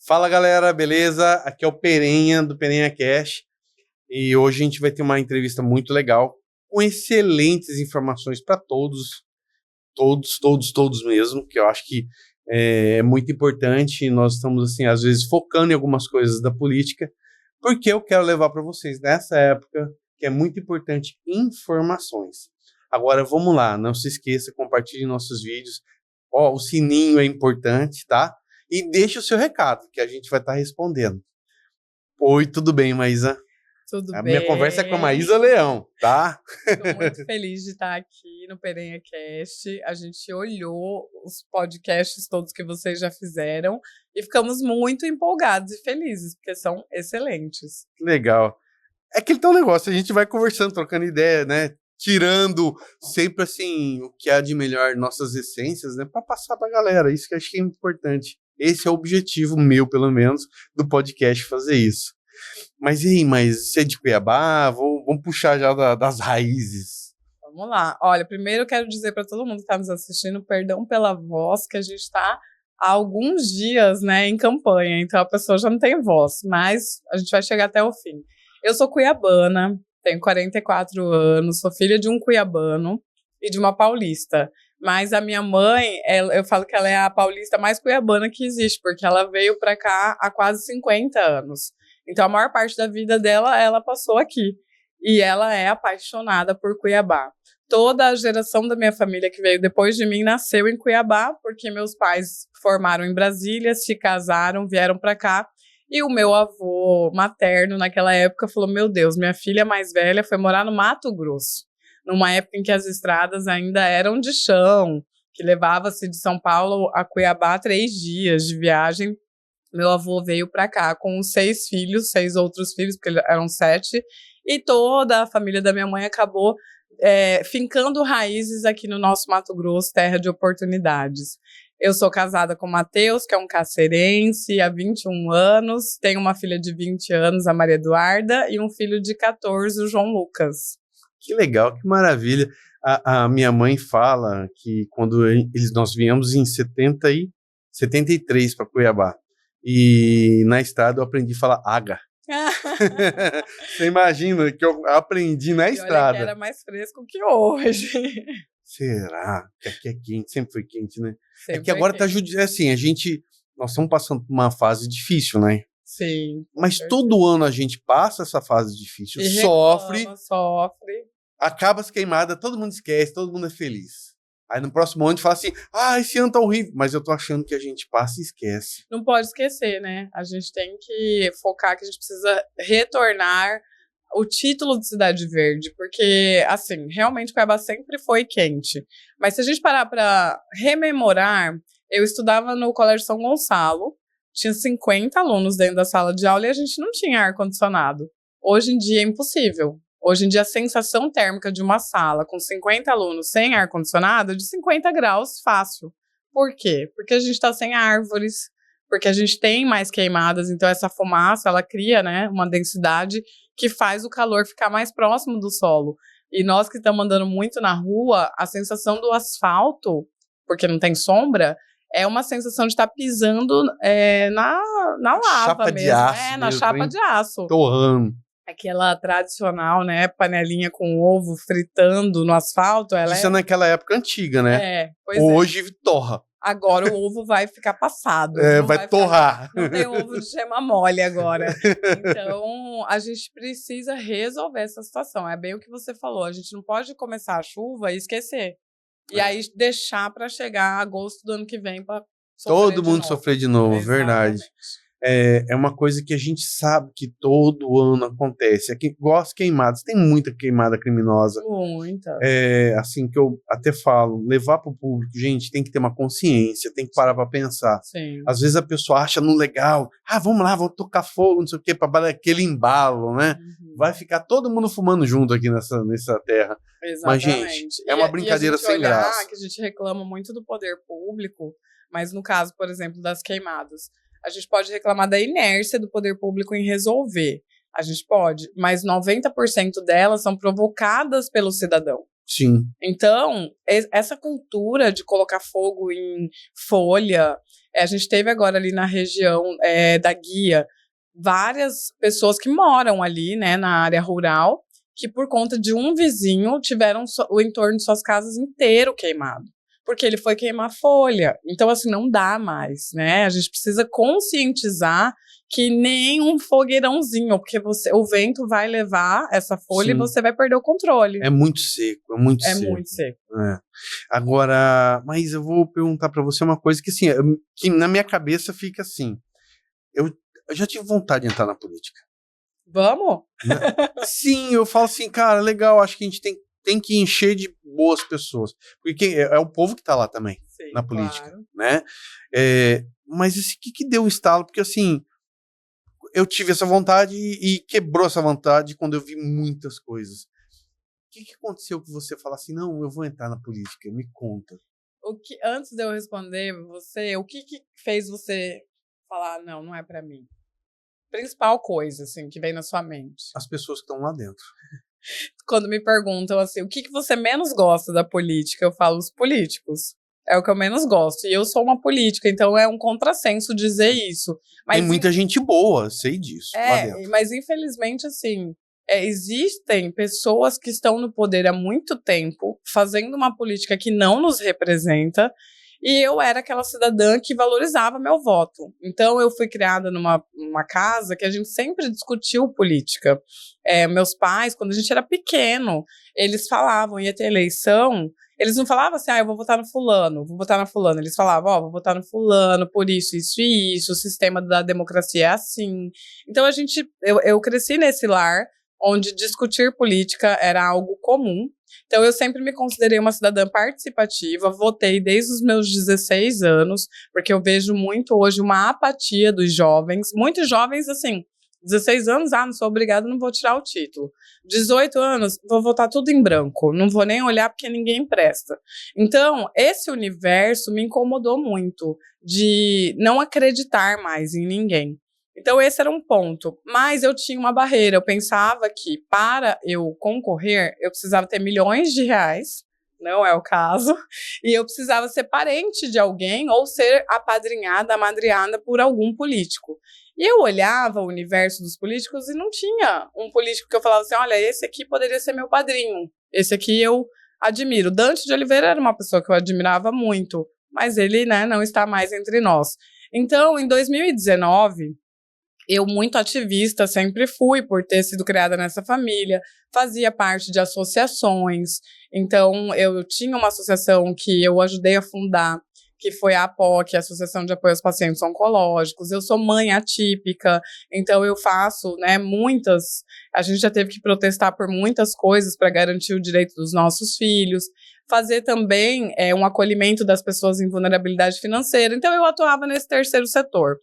Fala galera, beleza? Aqui é o Perenha do Perenha Cash e hoje a gente vai ter uma entrevista muito legal com excelentes informações para todos mesmo, que eu acho que é muito importante. Nós estamos assim às vezes focando em algumas coisas da política, porque eu quero levar para vocês nessa época que é muito importante informações. Agora vamos lá, não se esqueça, compartilhe nossos vídeos. Ó, o sininho é importante, tá? E deixa o seu recado, que a gente vai estar respondendo. Oi, tudo bem, Maísa? Tudo bem. A minha conversa é com a Maísa Leão, tá? Estou muito feliz de estar aqui no Perenha Cast. A gente olhou os podcasts todos que vocês já fizeram e ficamos muito empolgados e felizes, porque são excelentes. Legal. É aquele tal negócio, a gente vai conversando, trocando ideia, né? Tirando sempre, assim, o que há de melhor, nossas essências, né? Para passar pra galera, isso que eu acho que é importante. Esse é o objetivo meu, pelo menos, do podcast, fazer isso. Mas e aí, mas você é de Cuiabá? Vamos puxar já das raízes. Vamos lá. Olha, primeiro eu quero dizer para todo mundo que está nos assistindo, perdão pela voz, que a gente está há alguns dias, né, em campanha, então a pessoa já não tem voz, mas a gente vai chegar até o fim. Eu sou cuiabana, tenho 44 anos, sou filha de um cuiabano e de uma paulista. Mas a minha mãe, eu falo que ela é a paulista mais cuiabana que existe, porque ela veio para cá há quase 50 anos. Então, a maior parte da vida dela, ela passou aqui. E ela é apaixonada por Cuiabá. Toda a geração da minha família que veio depois de mim nasceu em Cuiabá, porque meus pais formaram em Brasília, se casaram, vieram para cá. E o meu avô materno, naquela época, falou: meu Deus, minha filha mais velha foi morar no Mato Grosso, numa época em que as estradas ainda eram de chão, que levava-se de São Paulo a Cuiabá 3 dias de viagem. Meu avô veio para cá com 6 filhos, 6 outros filhos, porque eram 7, e toda a família da minha mãe acabou fincando raízes aqui no nosso Mato Grosso, terra de oportunidades. Eu sou casada com o Matheus, que é um cacerense, há 21 anos, tenho uma filha de 20 anos, a Maria Eduarda, e um filho de 14, o João Lucas. Que legal, que maravilha. A minha mãe fala que quando nós viemos em 73 para Cuiabá, e na estrada eu aprendi a falar aga. Você imagina que eu aprendi na estrada. Olha que era mais fresco que hoje. Será? Que aqui é quente, sempre foi quente, né? Sempre é que agora tá quente. assim, nós estamos passando por uma fase difícil, né? Sim. Mas todo ano a gente passa essa fase difícil, e sofre, sofre. Acaba as queimadas, todo mundo esquece, todo mundo é feliz. Aí no próximo ano a gente fala assim, esse ano tá horrível, mas eu tô achando que a gente passa e esquece. Não pode esquecer, né? A gente tem que focar que a gente precisa retornar o título de Cidade Verde, porque, assim, realmente Cuiabá sempre foi quente. Mas se a gente parar para rememorar, eu estudava no Colégio São Gonçalo, tinha 50 alunos dentro da sala de aula e a gente não tinha ar-condicionado. Hoje em dia é impossível. Hoje em dia, a sensação térmica de uma sala com 50 alunos sem ar-condicionado é de 50 graus fácil. Por quê? Porque a gente está sem árvores, porque a gente tem mais queimadas, então essa fumaça, ela cria, né, uma densidade que faz o calor ficar mais próximo do solo. E nós que estamos andando muito na rua, a sensação do asfalto, porque não tem sombra, é uma sensação de estar pisando na lava chapa mesmo. De aço na chapa de aço. Torrando. Aquela tradicional, né, panelinha com ovo fritando no asfalto. Isso é naquela época antiga, né? Pois Hoje torra. Agora o ovo vai ficar passado. Vai torrar. Não tem ovo de gema mole agora. Então, a gente precisa resolver essa situação. É bem o que você falou. A gente não pode começar a chuva e esquecer. E aí deixar para chegar a agosto do ano que vem para todo mundo sofrer de novo, verdade. É uma coisa que a gente sabe que todo ano acontece. Igual as queimadas, tem muita queimada criminosa. Muita. Assim que eu até falo, levar para o público, gente, tem que ter uma consciência, tem que parar para pensar. Sim. Às vezes a pessoa acha no legal, vamos lá, vamos tocar fogo, não sei o quê, para dar aquele embalo, né? Uhum. Vai ficar todo mundo fumando junto aqui nessa terra. Exatamente. Mas, gente, é uma brincadeira sem graça. Que a gente reclama muito do poder público, mas no caso, por exemplo, das queimadas, a gente pode reclamar da inércia do poder público em resolver. A gente pode, mas 90% delas são provocadas pelo cidadão. Sim. Então, essa cultura de colocar fogo em folha, a gente teve agora ali na região da Guia, várias pessoas que moram ali, né, na área rural, que por conta de um vizinho tiveram o entorno de suas casas inteiro queimado, porque ele foi queimar folha. Então, assim, não dá mais, né? A gente precisa conscientizar que nem um fogueirãozinho, porque o vento vai levar essa folha e você vai perder o controle. É muito seco, é muito É seco. muito seco. Agora, mas eu vou perguntar pra você uma coisa que, assim, que na minha cabeça fica assim, eu já tive vontade de entrar na política. Vamos? Né? Sim, eu falo assim, cara, legal, acho que a gente tem que encher de boas pessoas, porque é o povo que tá lá também. Sim, na política, claro. Né? Mas o que deu um estalo? Porque assim, eu tive essa vontade e quebrou essa vontade quando eu vi muitas coisas. O que aconteceu que você fala assim, não, eu vou entrar na política, me conta. Antes de eu responder você, o que fez você falar, não é pra mim? Principal coisa, assim, que vem na sua mente. As pessoas que estão lá dentro. Quando me perguntam assim, o que você menos gosta da política, eu falo os políticos. É o que eu menos gosto. E eu sou uma política, então é um contrassenso dizer isso. Mas tem muita gente boa, sei disso, lá dentro. Mas infelizmente, assim, existem pessoas que estão no poder há muito tempo, fazendo uma política que não nos representa, e eu era aquela cidadã que valorizava meu voto. Então, eu fui criada numa casa que a gente sempre discutiu política. Meus pais, quando a gente era pequeno, eles falavam, ia ter eleição, eles não falavam assim, eu vou votar no fulano, vou votar na fulana. Eles falavam, vou votar no fulano, por isso, isso e isso, o sistema da democracia é assim. Então, eu cresci nesse lar, onde discutir política era algo comum. Então, eu sempre me considerei uma cidadã participativa, votei desde os meus 16 anos, porque eu vejo muito hoje uma apatia dos jovens, muitos jovens, assim, 16 anos, não sou obrigada, não vou tirar o título. 18 anos, vou votar tudo em branco, não vou nem olhar porque ninguém presta. Então, esse universo me incomodou muito, de não acreditar mais em ninguém. Então, esse era um ponto. Mas eu tinha uma barreira. Eu pensava que, para eu concorrer, eu precisava ter milhões de reais. Não é o caso. E eu precisava ser parente de alguém ou ser apadrinhada, amadrinhada por algum político. E eu olhava o universo dos políticos e não tinha um político que eu falava assim, olha, esse aqui poderia ser meu padrinho. Esse aqui eu admiro. Dante de Oliveira era uma pessoa que eu admirava muito. Mas ele, né, não está mais entre nós. Então, em 2019... eu, muito ativista, sempre fui por ter sido criada nessa família, fazia parte de associações, então eu tinha uma associação que eu ajudei a fundar, que foi a APOC, a Associação de Apoio aos Pacientes Oncológicos. Eu sou mãe atípica, então eu faço, né, a gente já teve que protestar por muitas coisas para garantir o direito dos nossos filhos, fazer também um acolhimento das pessoas em vulnerabilidade financeira, então eu atuava nesse terceiro setor.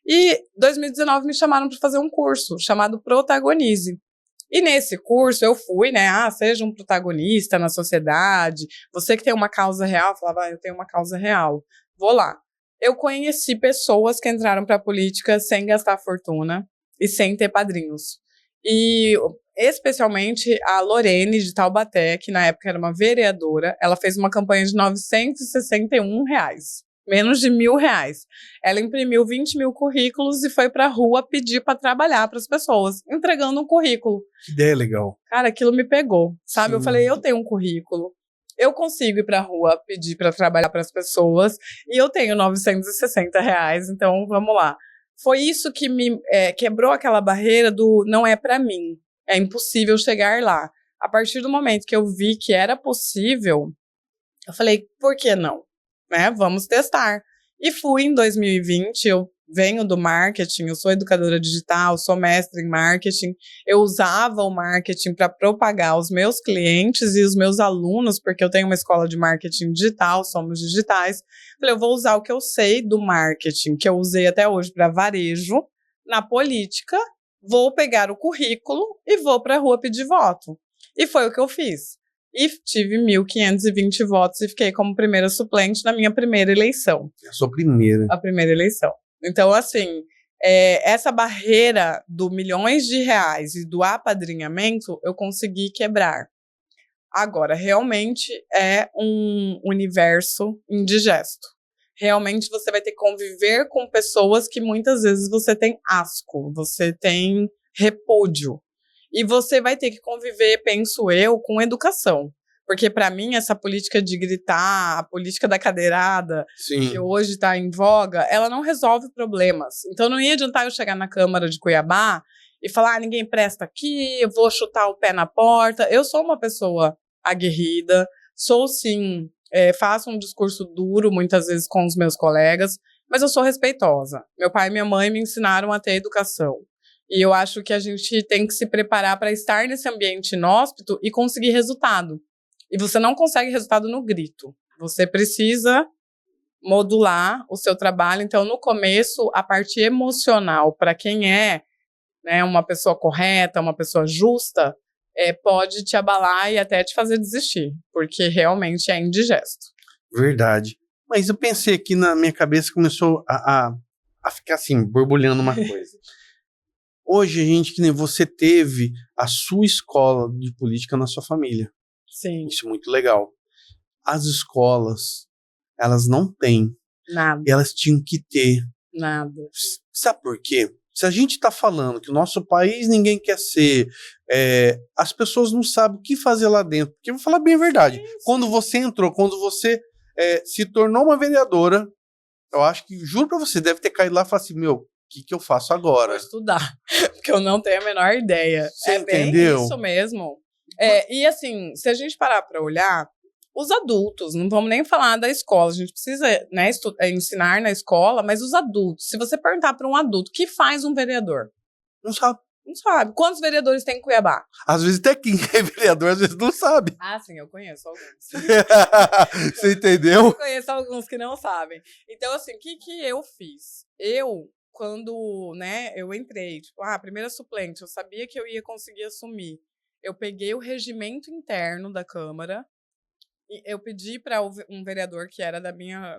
E em 2019 me chamaram para fazer um curso chamado Protagonize. E nesse curso eu fui, né, seja um protagonista na sociedade, você que tem uma causa real, eu falava, eu tenho uma causa real, vou lá. Eu conheci pessoas que entraram para a política sem gastar fortuna e sem ter padrinhos. E especialmente a Lorene de Taubaté, que na época era uma vereadora, ela fez uma campanha de R$961. Menos de R$1.000. Ela imprimiu 20 mil currículos e foi pra rua pedir pra trabalhar pras pessoas, entregando um currículo. Que ideia legal. Cara, aquilo me pegou, sabe? Sim. Eu falei, eu tenho um currículo, eu consigo ir pra rua pedir pra trabalhar pras pessoas e eu tenho R$960, então vamos lá. Foi isso que me quebrou aquela barreira do não é pra mim, é impossível chegar lá. A partir do momento que eu vi que era possível, eu falei, por que não? Né, vamos testar. E fui em 2020, eu venho do marketing, eu sou educadora digital, sou mestre em marketing, eu usava o marketing para propagar os meus clientes e os meus alunos, porque eu tenho uma escola de marketing digital, somos digitais. Falei, eu vou usar o que eu sei do marketing, que eu usei até hoje para varejo, na política, vou pegar o currículo e vou para a rua pedir voto. E foi o que eu fiz. E tive 1.520 votos e fiquei como primeira suplente na minha primeira eleição. A sua primeira. A primeira eleição. Então, assim, essa barreira do milhões de reais e do apadrinhamento, eu consegui quebrar. Agora, realmente é um universo indigesto. Realmente você vai ter que conviver com pessoas que muitas vezes você tem asco, você tem repúdio. E você vai ter que conviver, penso eu, com educação. Porque, para mim, essa política de gritar, a política da cadeirada, Sim. que hoje está em voga, ela não resolve problemas. Então, não ia adiantar eu chegar na Câmara de Cuiabá e falar, ninguém presta aqui, eu vou chutar o pé na porta. Eu sou uma pessoa aguerrida, sou, sim, faço um discurso duro, muitas vezes, com os meus colegas, mas eu sou respeitosa. Meu pai e minha mãe me ensinaram a ter educação. E eu acho que a gente tem que se preparar para estar nesse ambiente inóspito e conseguir resultado. E você não consegue resultado no grito. Você precisa modular o seu trabalho. Então, no começo, a parte emocional, para quem é, né, uma pessoa correta, uma pessoa justa, pode te abalar e até te fazer desistir, porque realmente é indigesto. Verdade. Mas eu pensei aqui na minha cabeça, começou a ficar assim, borbulhando uma coisa. Hoje, a gente, que nem você teve a sua escola de política na sua família. Sim. Isso é muito legal. As escolas, elas não têm. Nada. Elas tinham que ter. Nada. Sabe por quê? Se a gente está falando que o nosso país ninguém quer ser, as pessoas não sabem o que fazer lá dentro. Porque eu vou falar bem a verdade. Sim. Quando você entrou, quando você se tornou uma vereadora, eu acho que, juro pra você, deve ter caído lá e falado assim, meu, o que eu faço agora? Vou estudar, porque eu não tenho a menor ideia. Você entendeu? Bem isso mesmo. E assim, se a gente parar para olhar, os adultos, não vamos nem falar da escola, a gente precisa, né, ensinar na escola, mas os adultos, se você perguntar para um adulto, o que faz um vereador? Não sabe. Não sabe. Quantos vereadores tem em Cuiabá? Às vezes até quem é vereador, às vezes não sabe. Ah, sim, eu conheço alguns. Você entendeu? Eu conheço alguns que não sabem. Então, assim, o que eu fiz? Quando, né, eu entrei, tipo, primeira suplente, eu sabia que eu ia conseguir assumir. Eu peguei o regimento interno da Câmara e eu pedi para um vereador que era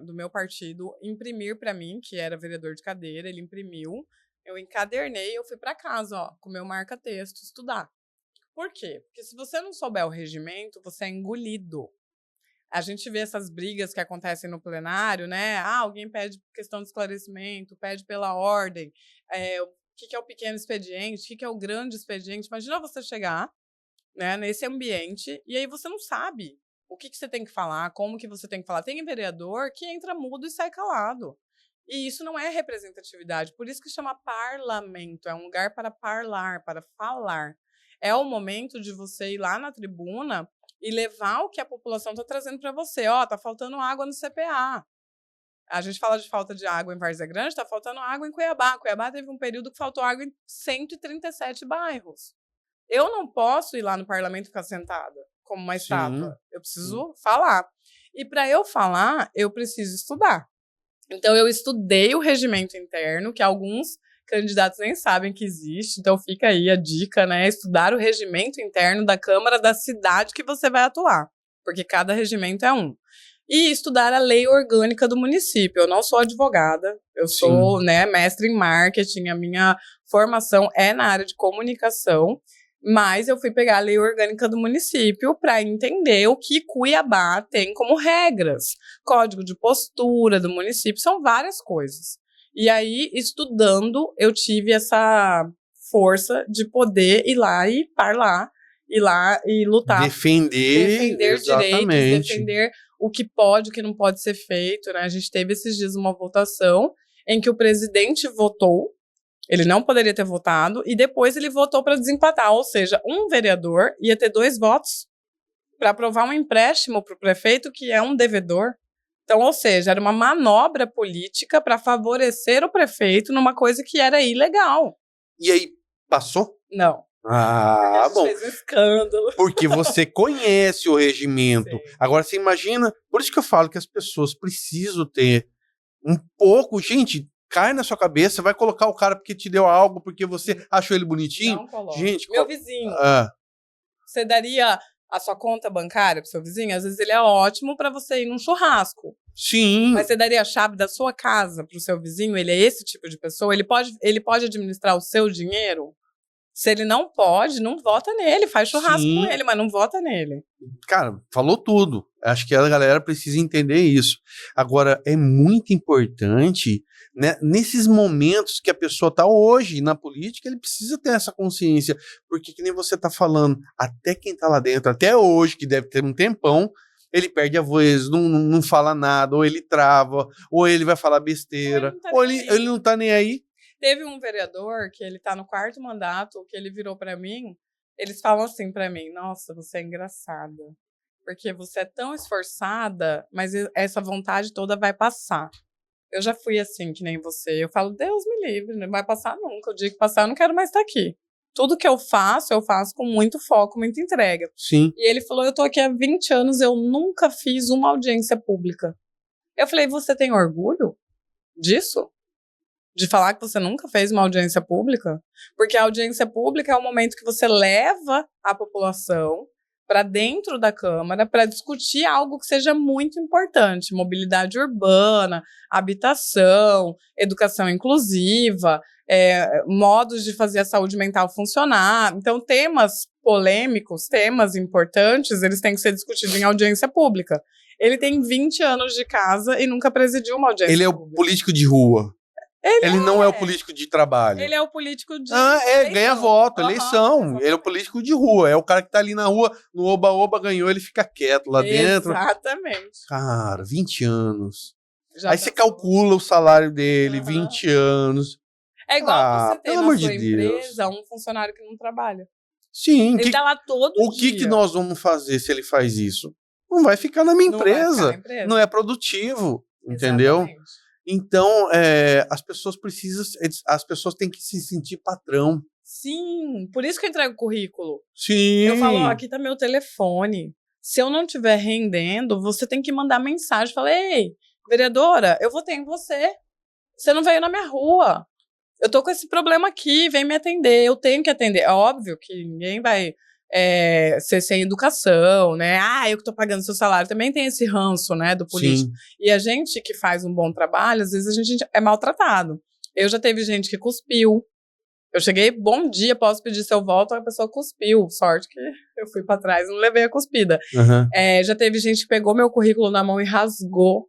do meu partido imprimir para mim, que era vereador de cadeira, ele imprimiu, eu encadernei, eu fui para casa, ó, com o meu marca-texto, estudar. Por quê? Porque se você não souber o regimento, você é engolido. A gente vê essas brigas que acontecem no plenário, né? Alguém pede questão de esclarecimento, pede pela ordem, o que é o pequeno expediente, o que é o grande expediente. Imagina você chegar, né, nesse ambiente e aí você não sabe o que você tem que falar, como que você tem que falar. Tem vereador que entra mudo e sai calado. E isso não é representatividade. Por isso que chama parlamento. É um lugar para parlar, para falar. É o momento de você ir lá na tribuna e levar o que a população está trazendo para você. Tá faltando água no CPA. A gente fala de falta de água em Várzea Grande, está faltando água em Cuiabá. Cuiabá teve um período que faltou água em 137 bairros. Eu não posso ir lá no parlamento e ficar sentada como uma estátua. Eu preciso falar. E para eu falar, eu preciso estudar. Então, eu estudei o regimento interno, que alguns candidatos nem sabem que existe. Então, fica aí a dica, né? Estudar o regimento interno da Câmara da cidade que você vai atuar. Porque cada regimento é um. E estudar a lei orgânica do município. Eu não sou advogada, eu sou, né, mestre em marketing, a minha formação é na área de comunicação, mas eu fui pegar a lei orgânica do município para entender o que Cuiabá tem como regras. Código de postura do município, são várias coisas. E aí, estudando, eu tive essa força de poder ir lá e parlar, ir lá e lutar. Defender direitos, defender o que pode, o que não pode ser feito, né? A gente teve esses dias uma votação em que o presidente votou, ele não poderia ter votado, e depois ele votou para desempatar, ou seja, um vereador ia ter 2 votos para aprovar um empréstimo para o prefeito, que é um devedor. Então, ou seja, era uma manobra política para favorecer o prefeito numa coisa que era ilegal. E aí, passou? Não. Bom. Fez um escândalo. Porque você conhece o regimento. Sim. Agora, você imagina... Por isso que eu falo que as pessoas precisam ter um pouco... Gente, cai na sua cabeça, vai colocar o cara porque te deu algo, porque você achou ele bonitinho? Não coloca. Gente, meu vizinho. Você daria a sua conta bancária pro seu vizinho? Às vezes ele é ótimo para você ir num churrasco. Sim. Mas você daria a chave da sua casa pro seu vizinho? Ele é esse tipo de pessoa? Ele pode administrar o seu dinheiro? Se ele não pode, não vota nele, faz churrasco Sim. com ele, mas não vota nele. Cara, falou tudo. Acho que a galera precisa entender isso. Agora, é muito importante, né, nesses momentos que a pessoa está hoje na política, ele precisa ter essa consciência. Porque, que nem você está falando, até quem está lá dentro, até hoje, que deve ter um tempão, ele perde a voz, não fala nada, ou ele trava, ou ele vai falar besteira, ou ele não tá nem aí. Teve um vereador que ele tá no 4º mandato, que ele virou pra mim, eles falam assim pra mim, nossa, você é engraçada, porque você é tão esforçada, mas essa vontade toda vai passar. Eu já fui assim, que nem você, eu falo, Deus me livre, não vai passar nunca, o dia que passar eu não quero mais estar aqui. Tudo que eu faço com muito foco, muita entrega. Sim. E ele falou, eu tô aqui há 20 anos, eu nunca fiz uma audiência pública. Eu falei, você tem orgulho disso? De falar que você nunca fez uma audiência pública? Porque a audiência pública é o momento que você leva a população para dentro da Câmara para discutir algo que seja muito importante. Mobilidade urbana, habitação, educação inclusiva, modos de fazer a saúde mental funcionar. Então, temas polêmicos, temas importantes, eles têm que ser discutidos em audiência pública. Ele tem 20 anos de casa e nunca presidiu uma audiência pública. Ele é o político de rua. Ele não é o político de trabalho. Ele é o político de eleição. Ganha voto, eleição. Ele é o político de rua. É o cara que tá ali na rua, no oba-oba, ganhou, ele fica quieto lá dentro. Exatamente. Cara, 20 anos. Já aí passou. você calcula o salário dele, 20 anos. É igual você ter pelo na amor sua de Deus. empresa um funcionário que não trabalha. Sim. Ele tá lá todo dia. O que nós vamos fazer se ele faz isso? Não vai ficar na minha empresa. Não é produtivo, entendeu? Exatamente. Então, as pessoas têm que se sentir patrão. Sim, por isso que eu entrego currículo. Sim. Eu falo, aqui tá meu telefone. Se eu não estiver rendendo, você tem que mandar mensagem. Falei, ei, vereadora, eu votei em você. Você não veio na minha rua. Eu tô com esse problema aqui, vem me atender. Eu tenho que atender. É óbvio que ninguém vai ser sem educação, né? Eu que tô pagando seu salário. Também tem esse ranço, né, do político. Sim. E a gente que faz um bom trabalho, às vezes a gente é maltratado. Eu já teve gente que cuspiu. Eu cheguei, bom dia, posso pedir seu voto? A pessoa cuspiu. Sorte que eu fui pra trás e não levei a cuspida. Uhum. Já teve gente que pegou meu currículo na mão e rasgou.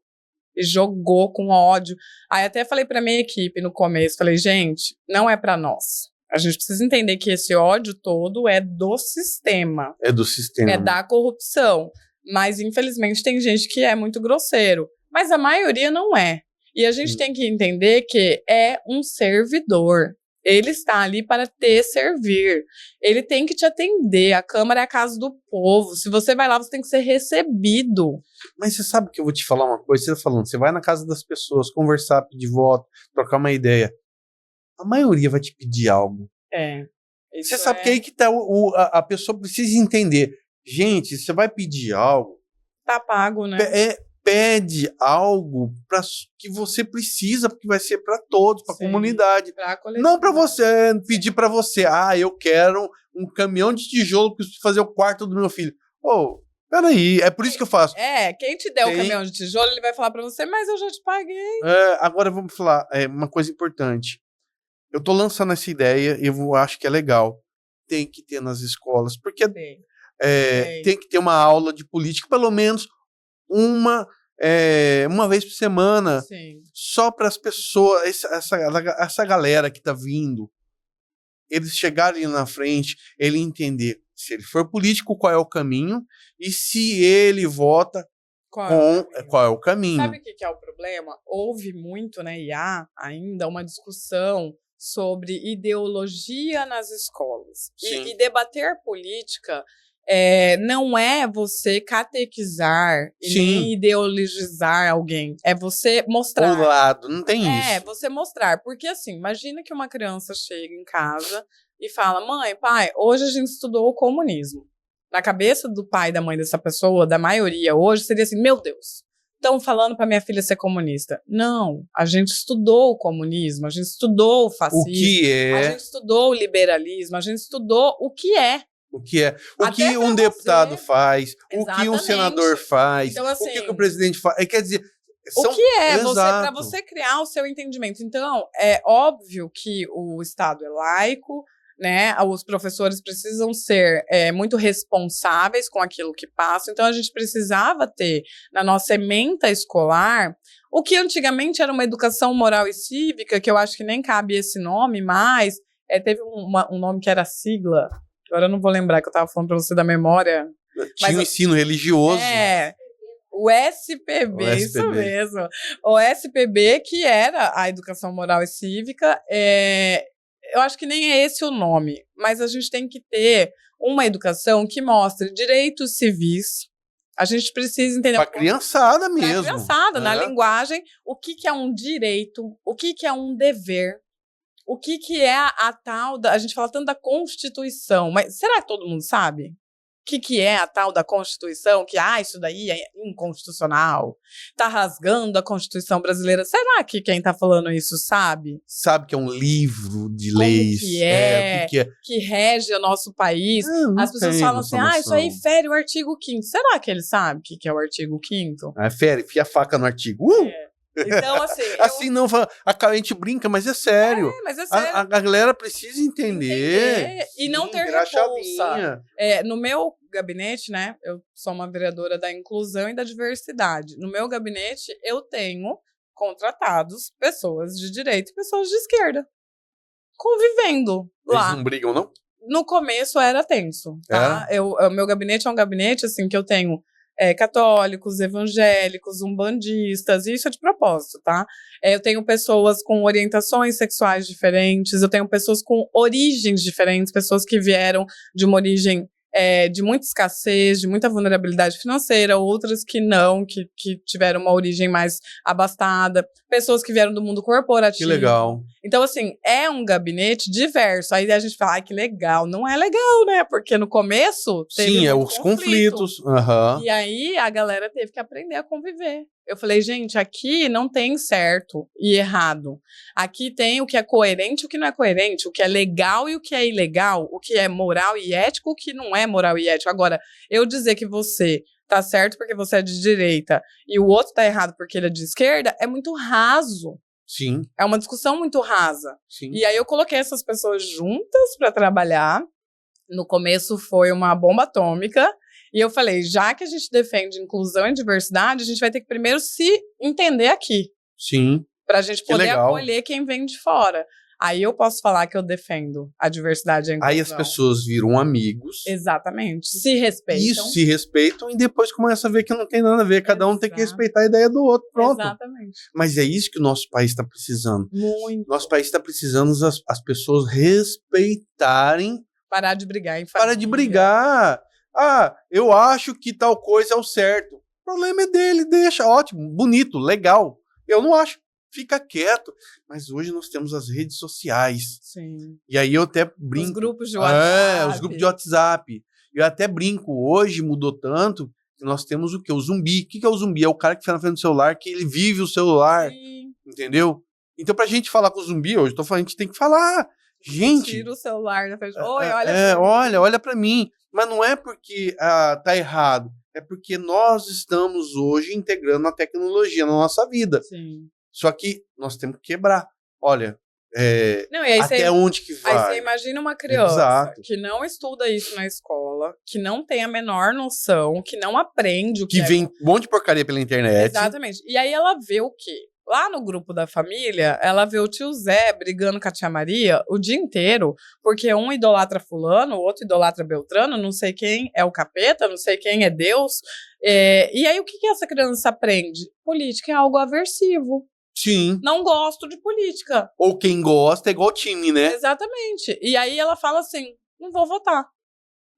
E jogou com ódio. Aí até falei pra minha equipe no começo, falei, gente, não é pra nós. A gente precisa entender que esse ódio todo é do sistema. É do sistema. É da corrupção. Mas, infelizmente, tem gente que é muito grosseiro. Mas a maioria não é. E a gente tem que entender que é um servidor. Ele está ali para te servir. Ele tem que te atender. A Câmara é a casa do povo. Se você vai lá, você tem que ser recebido. Mas você sabe que eu vou te falar uma coisa? Você está falando, você vai na casa das pessoas, conversar, pedir voto, trocar uma ideia. A maioria vai te pedir algo. Você sabe que aí que tá a pessoa precisa entender. Gente, você vai pedir algo. Tá pago, né? Pede algo que você precisa, porque vai ser para todos, para a comunidade. Não para você pedir para você. Eu quero um caminhão de tijolo para fazer o quarto do meu filho. Peraí, é por isso que eu faço. Quem te der o caminhão de tijolo, ele vai falar para você, mas eu já te paguei. Agora vamos falar uma coisa importante. Eu tô lançando essa ideia e eu acho que é legal. Tem que ter nas escolas, porque tem que ter uma aula de política, pelo menos uma vez por semana. Sim. Só para as pessoas, essa galera que tá vindo, eles chegarem na frente, ele entender se ele for político, qual é o caminho, e se ele vota, qual é o caminho. Sabe o que é o problema? Houve muito, né, e há ainda uma discussão sobre ideologia nas escolas. E debater política não é você catequizar e nem ideologizar alguém. É você mostrar. O lado, não tem isso. É você mostrar. Porque assim, imagina que uma criança chega em casa e fala, mãe, pai, hoje a gente estudou o comunismo. Na cabeça do pai e da mãe dessa pessoa, da maioria hoje, seria assim, meu Deus, estão falando para minha filha ser comunista. Não, a gente estudou o comunismo, a gente estudou o fascismo. O que é? A gente estudou o liberalismo, a gente estudou o que é. O que é? O que um deputado faz, o que um senador faz, então, assim, o que o presidente faz. Quer dizer, o que é para você criar o seu entendimento. Então, é óbvio que o Estado é laico, né? Os professores precisam ser muito responsáveis com aquilo que passam. Então, a gente precisava ter na nossa ementa escolar o que antigamente era uma educação moral e cívica, que eu acho que nem cabe esse nome mais. Teve um nome que era sigla, agora eu não vou lembrar, que eu estava falando para você da memória. Tinha o ensino religioso. O SPB, isso mesmo. O SPB, que era a educação moral e cívica, eu acho que nem é esse o nome, mas a gente tem que ter uma educação que mostre direitos civis. A gente precisa entender... Para a criançada mesmo. Para a criançada, na linguagem, o que é um direito, o que é um dever, o que é a tal da... A gente fala tanto da Constituição, mas será que todo mundo sabe? O que é a tal da Constituição, que isso daí é inconstitucional, tá rasgando a Constituição brasileira. Será que quem tá falando isso sabe? Sabe que é um livro de leis. Que rege o nosso país. As pessoas falam assim, isso aí fere o artigo 5º. Será que ele sabe o que é o artigo 5º? Fere, enfia a faca no artigo. Então, assim... assim não, a gente brinca, mas é sério. Mas é sério. A galera precisa entender e não ter repulsa. No meu gabinete, né, eu sou uma vereadora da inclusão e da diversidade. No meu gabinete, eu tenho contratados pessoas de direita e pessoas de esquerda convivendo lá. Eles não brigam, não? No começo era tenso, tá? O meu gabinete é um gabinete, assim, que eu tenho católicos, evangélicos, umbandistas, e isso é de propósito, tá? Eu tenho pessoas com orientações sexuais diferentes, eu tenho pessoas com origens diferentes, pessoas que vieram de uma origem de muita escassez, de muita vulnerabilidade financeira, outras que não, que tiveram uma origem mais abastada, pessoas que vieram do mundo corporativo. Que legal. Então, assim, é um gabinete diverso. Aí a gente fala, que legal. Não é legal, né? Porque no começo teve os conflitos. Uhum. E aí a galera teve que aprender a conviver. Eu falei, gente, aqui não tem certo e errado. Aqui tem o que é coerente e o que não é coerente, o que é legal e o que é ilegal, o que é moral e ético, o que não é moral e ético. Agora, eu dizer que você tá certo porque você é de direita e o outro tá errado porque ele é de esquerda, é muito raso. Sim. É uma discussão muito rasa. Sim. E aí eu coloquei essas pessoas juntas para trabalhar. No começo foi uma bomba atômica. E eu falei, já que a gente defende inclusão e diversidade, a gente vai ter que primeiro se entender aqui. Sim. Pra gente poder acolher quem vem de fora. Aí eu posso falar que eu defendo a diversidade e a inclusão. Aí as pessoas viram amigos. Exatamente. Se respeitam. Isso, se respeitam e depois começa a ver que não tem nada a ver. Cada um tem que respeitar a ideia do outro. Pronto. Exatamente. Mas é isso que o nosso país está precisando. Muito. Nosso país está precisando as pessoas respeitarem. Parar de brigar em família. Parar de brigar. Eu acho que tal coisa é o certo. O problema é dele, deixa. Ótimo, bonito, legal. Eu não acho. Fica quieto. Mas hoje nós temos as redes sociais. Sim. E aí eu até brinco. Os grupos de WhatsApp. Os grupos de WhatsApp. Eu até brinco. Hoje mudou tanto que nós temos o quê? O zumbi. O que é o zumbi? É o cara que fica na frente do celular, que ele vive o celular. Sim. Entendeu? Então pra gente falar com o zumbi hoje, a gente tem que falar. Gente. Tira o celular da frente. Oi, olha. Olha pra mim. Mas não é porque tá errado. É porque nós estamos hoje integrando a tecnologia na nossa vida. Sim. Só que nós temos que quebrar. Olha, até onde que vai? Aí você imagina uma criança que não estuda isso na escola, que não tem a menor noção, que não aprende o que vem um monte de porcaria pela internet. Exatamente. E aí ela vê o quê? Lá no grupo da família, ela vê o tio Zé brigando com a tia Maria o dia inteiro, porque um idolatra fulano, o outro idolatra Beltrano, não sei quem é o capeta, não sei quem é Deus. E aí o que essa criança aprende? Política é algo aversivo. Sim. Não gosto de política. Ou quem gosta é igual time, né? Exatamente. E aí ela fala assim, não vou votar.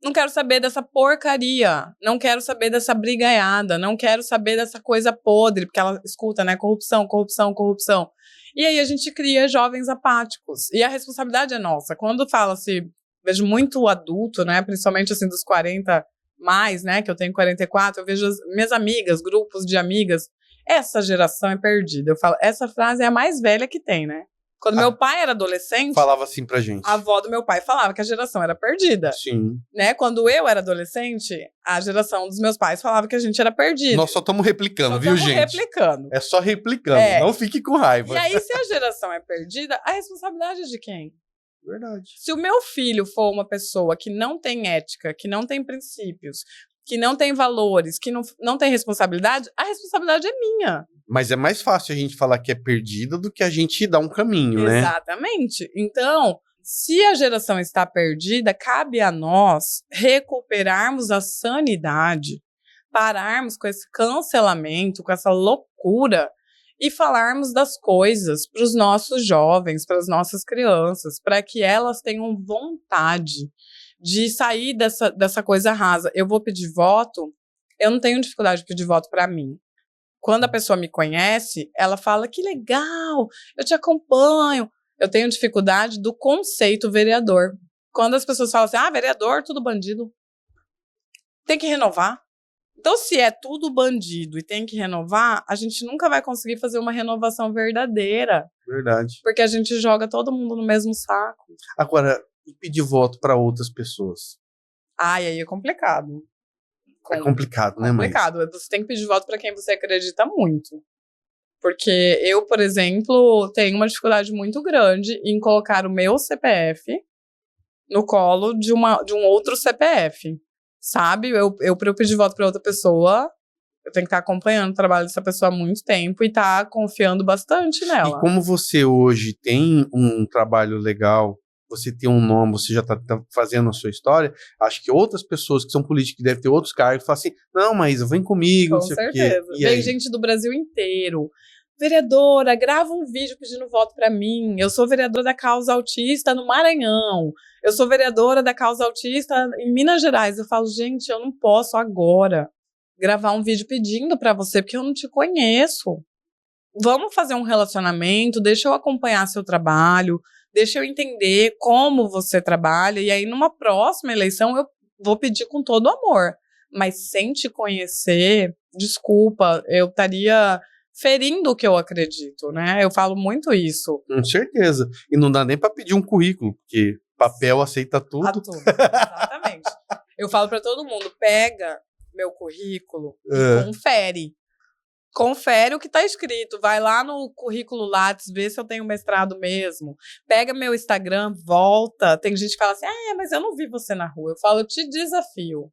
Não quero saber dessa porcaria. Não quero saber dessa brigaiada. Não quero saber dessa coisa podre. Porque ela escuta, né? Corrupção, corrupção, corrupção. E aí a gente cria jovens apáticos. E a responsabilidade é nossa. Quando fala-se, vejo muito adulto, né? Principalmente assim dos 40 mais, né? Que eu tenho 44. Eu vejo as minhas amigas, grupos de amigas. Essa geração é perdida. Eu falo, essa frase é a mais velha que tem, né? Quando meu pai era adolescente... Falava assim pra gente. A avó do meu pai falava que a geração era perdida. Sim. Né? Quando eu era adolescente, a geração dos meus pais falava que a gente era perdida. Nós só estamos replicando, viu, gente? Replicando. É só replicando, não fique com raiva. E aí, se a geração é perdida, a responsabilidade é de quem? Verdade. Se o meu filho for uma pessoa que não tem ética, que não tem princípios, que não tem valores, que não tem responsabilidade, a responsabilidade é minha. Mas é mais fácil a gente falar que é perdida do que a gente dar um caminho, né? Exatamente. Então, se a geração está perdida, cabe a nós recuperarmos a sanidade, pararmos com esse cancelamento, com essa loucura e falarmos das coisas para os nossos jovens, para as nossas crianças, para que elas tenham vontade de sair dessa coisa rasa. Eu vou pedir voto, eu não tenho dificuldade de pedir voto para mim. Quando a pessoa me conhece, ela fala, que legal, eu te acompanho. Eu tenho dificuldade do conceito vereador. Quando as pessoas falam assim, vereador, tudo bandido. Tem que renovar. Então, se é tudo bandido e tem que renovar, a gente nunca vai conseguir fazer uma renovação verdadeira. Verdade. Porque a gente joga todo mundo no mesmo saco. Agora, e pedir voto para outras pessoas? E aí é complicado. É complicado, né, mãe? Complicado. Você tem que pedir voto para quem você acredita muito. Porque eu, por exemplo, tenho uma dificuldade muito grande em colocar o meu CPF no colo de um outro CPF. Sabe? Para eu pedir voto para outra pessoa, eu tenho que estar acompanhando o trabalho dessa pessoa há muito tempo e estar confiando bastante nela. E como você hoje tem um trabalho legal, você tem um nome, você já está fazendo a sua história, acho que outras pessoas que são políticas, que devem ter outros cargos, falam assim, não, mas vem comigo, não sei o quê. Com certeza. Vem gente do Brasil inteiro. Vereadora, grava um vídeo pedindo voto para mim. Eu sou vereadora da causa autista no Maranhão. Eu sou vereadora da causa autista em Minas Gerais. Eu falo, gente, eu não posso agora gravar um vídeo pedindo para você, porque eu não te conheço. Vamos fazer um relacionamento, deixa eu acompanhar seu trabalho, deixa eu entender como você trabalha, e aí numa próxima eleição eu vou pedir com todo amor. Mas sem te conhecer, desculpa, eu estaria ferindo o que eu acredito, né? Eu falo muito isso. Com certeza. E não dá nem para pedir um currículo, porque papel aceita tudo. Exatamente. Eu falo para todo mundo, pega meu currículo e confere. Confere o que está escrito. Vai lá no currículo Lattes, vê se eu tenho mestrado mesmo. Pega meu Instagram, volta. Tem gente que fala assim, mas eu não vi você na rua. Eu falo, eu te desafio.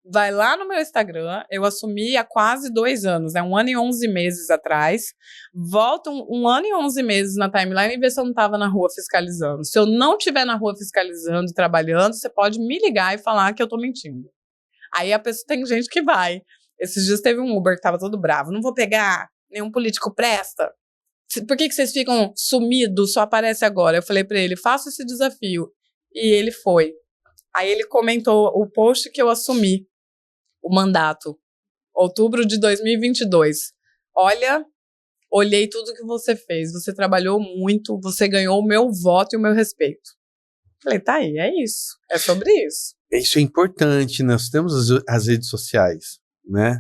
Vai lá no meu Instagram, eu assumi há quase 2 anos, 1 ano e 11 meses atrás. Volta um ano e 11 meses na timeline e vê se eu não estava na rua fiscalizando. Se eu não estiver na rua fiscalizando, trabalhando, você pode me ligar e falar que eu estou mentindo. Aí a pessoa, tem gente que vai. Esses dias teve um Uber que estava todo bravo. Não vou pegar, nenhum político presta. Por que vocês ficam sumidos, só aparece agora? Eu falei para ele, faça esse desafio. E ele foi. Aí ele comentou o post que eu assumi. O mandato, outubro de 2022. Olha, olhei tudo que você fez, você trabalhou muito, você ganhou o meu voto e o meu respeito. Falei, tá aí, é isso, é sobre isso. Isso é importante, nós temos as redes sociais, né?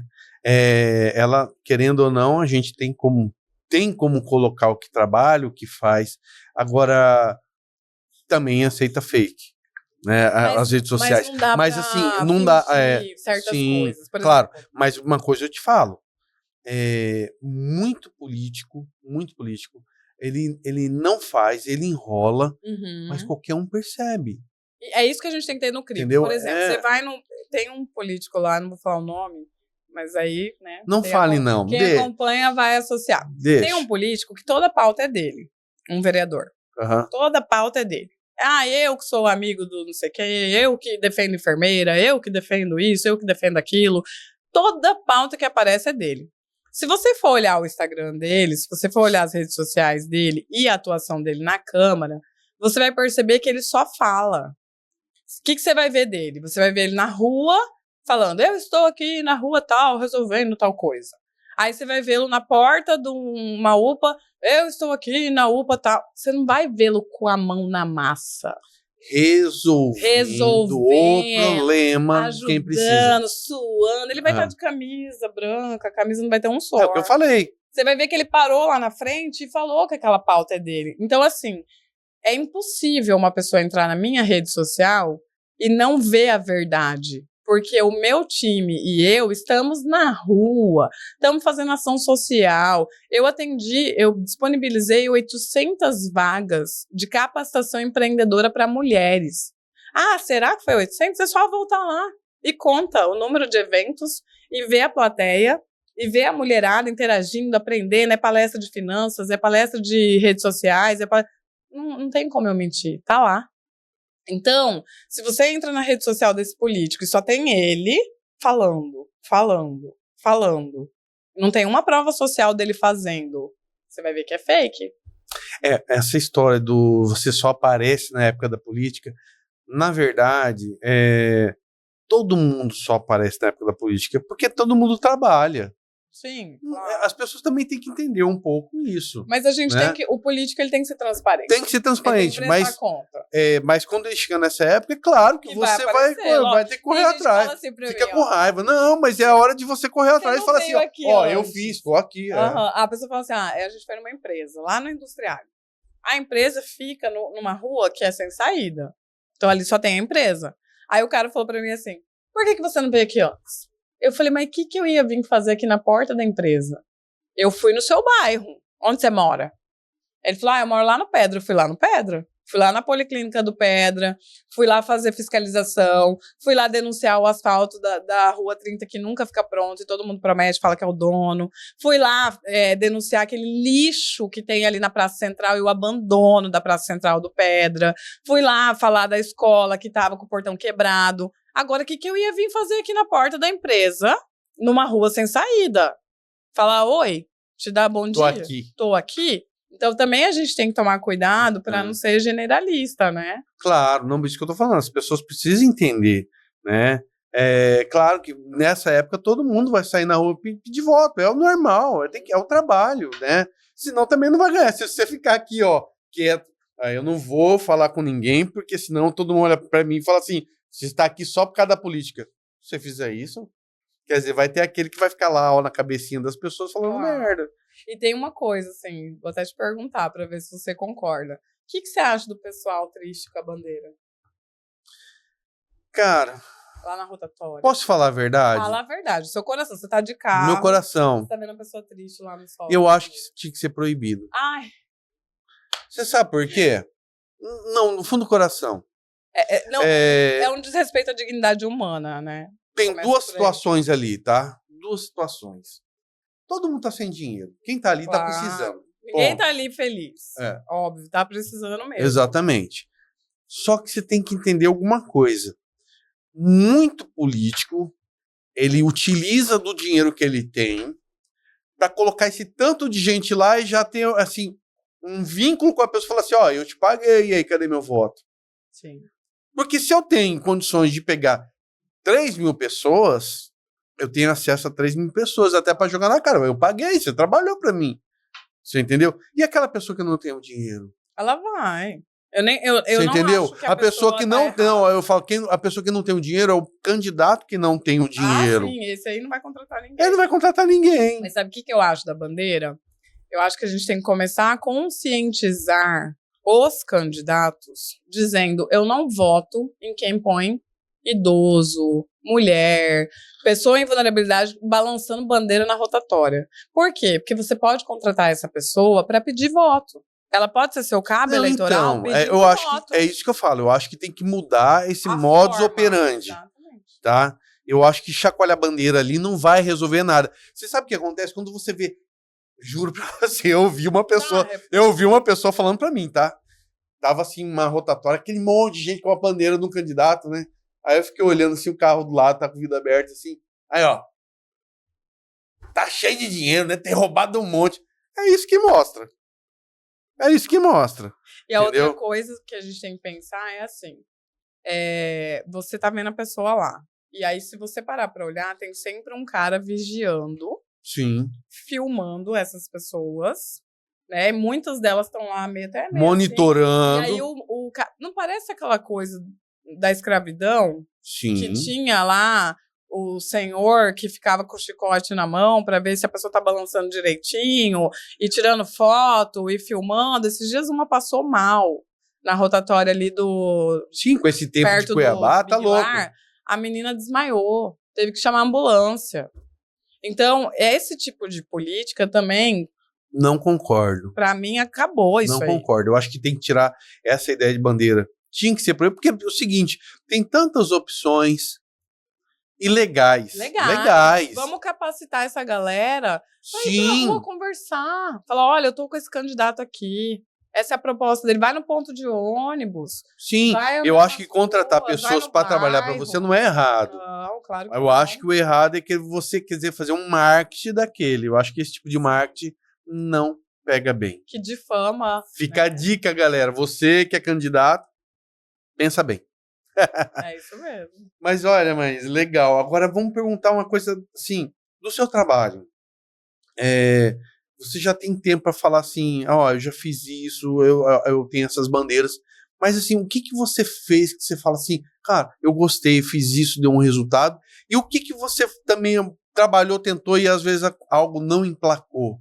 Ela, querendo ou não, a gente tem como colocar o que trabalha, o que faz. Agora, também aceita fake. Né, as redes sociais. Mas não dá mas assim, não dá. Certas sim, coisas. Por claro. exemplo. Mas uma coisa eu te falo. Muito político, ele não faz, ele enrola, mas qualquer um percebe. É isso que a gente tem que ter no crime. Entendeu? Por exemplo, você vai no. Tem um político lá, não vou falar o nome, mas aí, né? Não fale, não. Quem acompanha vai associar. Deixa. Tem um político que toda pauta é dele. Um vereador. Toda pauta é dele. Eu que sou amigo do não sei o quê, eu que defendo enfermeira, eu que defendo isso, eu que defendo aquilo. Toda pauta que aparece é dele. Se você for olhar o Instagram dele, se você for olhar as redes sociais dele e a atuação dele na Câmara, você vai perceber que ele só fala. O que você vai ver dele? Você vai ver ele na rua falando, eu estou aqui na rua tal, resolvendo tal coisa. Aí você vai vê-lo na porta de uma UPA, eu estou aqui na UPA tal. Você não vai vê-lo com a mão na massa. Resolvendo o problema, ajudando, quem precisa. Suando. Ele vai estar de camisa branca, a camisa não vai ter um suor. É o que eu falei. Você vai ver que ele parou lá na frente e falou que aquela pauta é dele. Então, assim, é impossível uma pessoa entrar na minha rede social e não ver a verdade. Porque o meu time e eu estamos na rua, estamos fazendo ação social. Eu disponibilizei 800 vagas de capacitação empreendedora para mulheres. Ah, será que foi 800? É só voltar lá e conta o número de eventos e ver a plateia e ver a mulherada interagindo, aprendendo. É palestra de finanças, é palestra de redes sociais, não tem como eu mentir, tá lá. Então, se você entra na rede social desse político e só tem ele falando, não tem uma prova social dele fazendo, você vai ver que é fake. Essa história do você só aparece na época da política, na verdade, todo mundo só aparece na época da política porque todo mundo trabalha. Sim, claro. As pessoas também têm que entender um pouco isso. Mas a gente tem que... O político, ele tem que ser transparente. Tem que ser transparente, ele tem que prestar conta. Mas quando ele chega nessa época, é claro que você vai ter que correr atrás. Assim Fica com raiva. Não, mas é a hora de você correr atrás e falar assim, eu fiz, tô aqui. A pessoa fala assim, a gente foi numa empresa, lá no industriário. A empresa fica numa rua que é sem saída. Então ali só tem a empresa. Aí o cara falou pra mim assim, por que você não veio aqui antes? Eu falei, mas o que eu ia vir fazer aqui na porta da empresa? Eu fui no seu bairro. Onde você mora? Ele falou, eu moro lá no Pedra. Eu fui lá no Pedra. Fui lá na Policlínica do Pedra. Fui lá fazer fiscalização. Fui lá denunciar o asfalto da Rua 30 que nunca fica pronto e todo mundo promete, fala que é o dono. Fui lá denunciar aquele lixo que tem ali na Praça Central e o abandono da Praça Central do Pedra. Fui lá falar da escola que estava com o portão quebrado. Agora, o que eu ia vir fazer aqui na porta da empresa, numa rua sem saída? Falar, oi, te dar bom dia. Tô aqui. Então, também a gente tem que tomar cuidado para não ser generalista, né? Claro, não, isso que eu tô falando. As pessoas precisam entender, né? Claro que nessa época todo mundo vai sair na rua pedir voto. É o normal, é o trabalho, né? Senão também não vai ganhar. Se você ficar aqui, quieto, eu não vou falar com ninguém, porque senão todo mundo olha para mim e fala assim, você está aqui só por causa da política. Se você fizer isso, quer dizer, vai ter aquele que vai ficar lá na cabecinha das pessoas falando merda. E tem uma coisa, assim, vou até te perguntar para ver se você concorda. O que você acha do pessoal triste com a bandeira? Cara... Lá na rotatória. Posso falar a verdade? Fala a verdade. Seu coração, você tá de carro. Meu coração. Você tá vendo a pessoa triste lá no sol. Eu acho que tinha que ser proibido. Ai. Você sabe por quê? Não, no fundo do coração. É um desrespeito à dignidade humana, né? Tem duas situações ali, tá? Duas situações. Todo mundo tá sem dinheiro. Quem tá ali tá precisando. Ninguém tá ali feliz. Óbvio, tá precisando mesmo. Exatamente. Só que você tem que entender alguma coisa. Muito político, ele utiliza do dinheiro que ele tem para colocar esse tanto de gente lá e já ter, assim, um vínculo com a pessoa. Falar assim, eu te paguei, e aí, cadê meu voto? Sim. Porque se eu tenho condições de pegar 3.000 pessoas, eu tenho acesso a 3.000 pessoas até para jogar na cara. Eu paguei, você trabalhou para mim. Você entendeu? E aquela pessoa que não tem o dinheiro? Ela vai. Eu você não entendeu? acho que a pessoa que não tem, eu falo, a pessoa que não tem o dinheiro é o candidato que não tem o dinheiro. Sim, esse aí não vai contratar ninguém. Ele não vai contratar ninguém. Mas sabe o que eu acho da bandeira? Eu acho que a gente tem que começar a conscientizar os candidatos, dizendo, eu não voto em quem põe idoso, mulher, pessoa em vulnerabilidade balançando bandeira na rotatória. Por quê? Porque você pode contratar essa pessoa para pedir voto. Ela pode ser seu cabo eleitoral. Então, eu acho que é isso que eu falo. Eu acho que tem que mudar esse modus operandi. Exatamente. Tá? Eu acho que chacoalhar a bandeira ali não vai resolver nada. Você sabe o que acontece quando você vê? Juro pra você, eu ouvi uma pessoa falando pra mim, tá? Tava assim, uma rotatória, aquele monte de gente com a bandeira de um candidato, né? Aí eu fiquei olhando assim, o carro do lado tá com vida aberta, assim. Aí, tá cheio de dinheiro, né? Tem roubado um monte. É isso que mostra. E a outra coisa que a gente tem que pensar é assim, você tá vendo a pessoa lá, e aí se você parar pra olhar, tem sempre um cara vigiando, sim, filmando essas pessoas, né, muitas delas estão lá meio monitorando, assim, e aí não parece aquela coisa da escravidão? Sim. Que tinha lá o senhor que ficava com o chicote na mão para ver se a pessoa tá balançando direitinho e tirando foto e filmando. Esses dias uma passou mal na rotatória ali do... Sim, com esse tempo de Cuiabá, tá louco. a menina desmaiou, teve que chamar a ambulância. Então, esse tipo de política também, Não concordo. para mim, acabou isso Não aí. concordo. Eu acho que tem que tirar essa ideia de bandeira. Tinha que ser porque é o seguinte, tem tantas opções ilegais. Legais. Vamos capacitar essa galera pra ir Sim. pra rua conversar. Falar, olha, eu tô com esse candidato aqui. Essa é a proposta dele. Vai no ponto de ônibus. Sim, eu acho que contratar pessoas para trabalhar para você não é errado. Não, claro que Eu não. acho que o errado é que você quer dizer fazer um marketing daquele. Eu acho que esse tipo de marketing não pega bem. Que difama. Fica a dica, galera. Você que é candidato, pensa bem. É isso mesmo. Mas olha, legal. Agora vamos perguntar uma coisa assim, do seu trabalho. Você já tem tempo para falar assim, eu já fiz isso, eu tenho essas bandeiras. Mas assim, o que você fez que você fala assim, cara, eu gostei, fiz isso, deu um resultado. E o que você também trabalhou, tentou e às vezes algo não emplacou?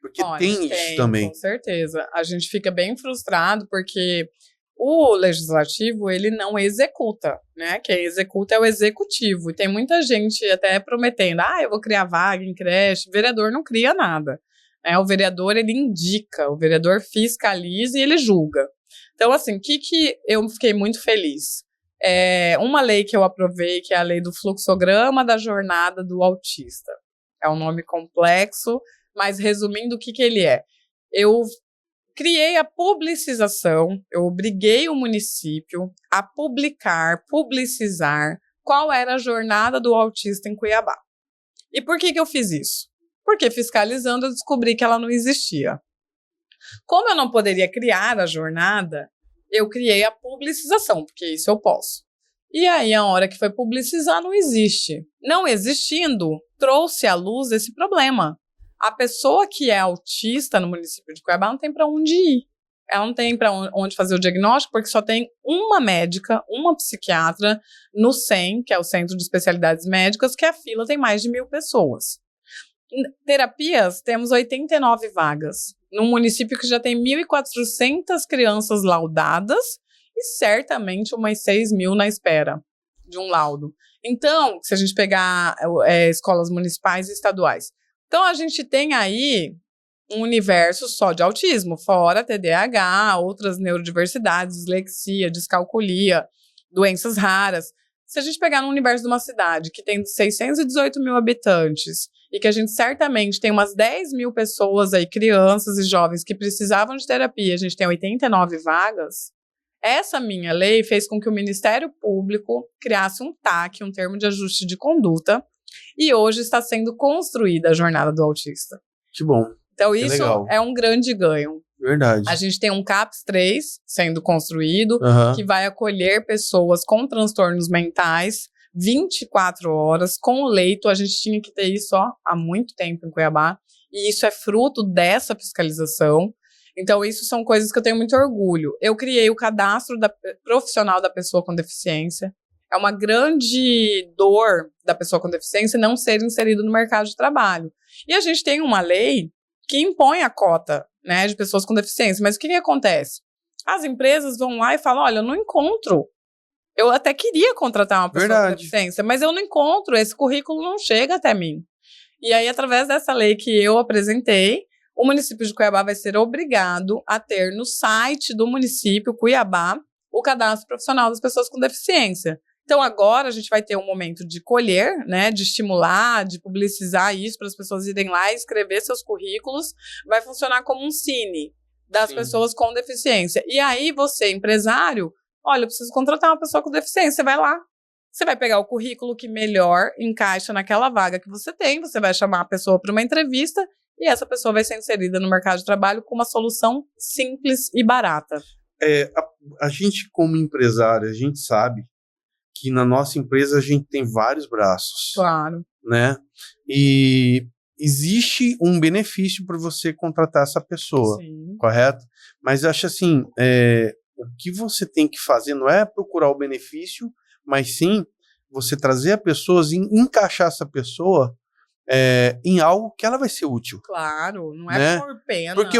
Porque tem isso também. Com certeza. A gente fica bem frustrado porque o legislativo, ele não executa, né? Quem executa é o executivo. E tem muita gente até prometendo, eu vou criar vaga em creche. O vereador não cria nada. O vereador, ele indica, o vereador fiscaliza e ele julga. Então, assim, o que eu fiquei muito feliz? Uma lei que eu aprovei, que é a lei do fluxograma da jornada do autista. É um nome complexo, mas resumindo, o que ele é? Eu criei a publicização, eu obriguei o município a publicizar qual era a jornada do autista em Cuiabá. E por que eu fiz isso? Porque fiscalizando eu descobri que ela não existia. Como eu não poderia criar a jornada, eu criei a publicização, porque isso eu posso. E aí, a hora que foi publicizar, não existe. Não existindo, trouxe à luz esse problema. A pessoa que é autista no município de Cuiabá não tem para onde ir. Ela não tem para onde fazer o diagnóstico, porque só tem uma médica, uma psiquiatra no CEM, que é o Centro de Especialidades Médicas, que a fila tem mais de 1.000 pessoas. Em terapias, temos 89 vagas, num município que já tem 1.400 crianças laudadas e certamente umas 6.000 na espera de um laudo. Então, se a gente pegar escolas municipais e estaduais, então a gente tem aí um universo só de autismo, fora TDAH, outras neurodiversidades, dislexia, descalculia, doenças raras. Se a gente pegar no universo de uma cidade que tem 618.000 habitantes e que a gente certamente tem umas 10.000 pessoas aí, crianças e jovens que precisavam de terapia, a gente tem 89 vagas, essa minha lei fez com que o Ministério Público criasse um TAC, um termo de ajuste de conduta, e hoje está sendo construída a jornada do autista. Que bom. Então isso é um grande ganho. Verdade. A gente tem um CAPS 3 sendo construído, que vai acolher pessoas com transtornos mentais 24 horas, com o leito. A gente tinha que ter isso há muito tempo em Cuiabá, e isso é fruto dessa fiscalização. Então, isso são coisas que eu tenho muito orgulho. Eu criei o cadastro profissional da pessoa com deficiência. É uma grande dor da pessoa com deficiência não ser inserido no mercado de trabalho. E a gente tem uma lei que impõe a cota, né, de pessoas com deficiência. Mas o que acontece? As empresas vão lá e falam, olha, eu não encontro. Eu até queria contratar uma pessoa com deficiência, mas eu não encontro, esse currículo não chega até mim. E aí, através dessa lei que eu apresentei, o município de Cuiabá vai ser obrigado a ter no site do município, Cuiabá, o cadastro profissional das pessoas com deficiência. Então, agora a gente vai ter um momento de colher, né, de estimular, de publicizar isso para as pessoas irem lá e escrever seus currículos. Vai funcionar como um cine das pessoas com deficiência. E aí, você, empresário, olha, eu preciso contratar uma pessoa com deficiência. Você vai lá, você vai pegar o currículo que melhor encaixa naquela vaga que você tem, você vai chamar a pessoa para uma entrevista e essa pessoa vai ser inserida no mercado de trabalho com uma solução simples e barata. A gente, como empresário, a gente sabe que na nossa empresa a gente tem vários braços. Claro. Né? E existe um benefício para você contratar essa pessoa, sim, correto? Mas eu acho assim, o que você tem que fazer não é procurar o benefício, mas sim você trazer a pessoa e encaixar essa pessoa em algo que ela vai ser útil. Claro, não é, né? Por pena. Porque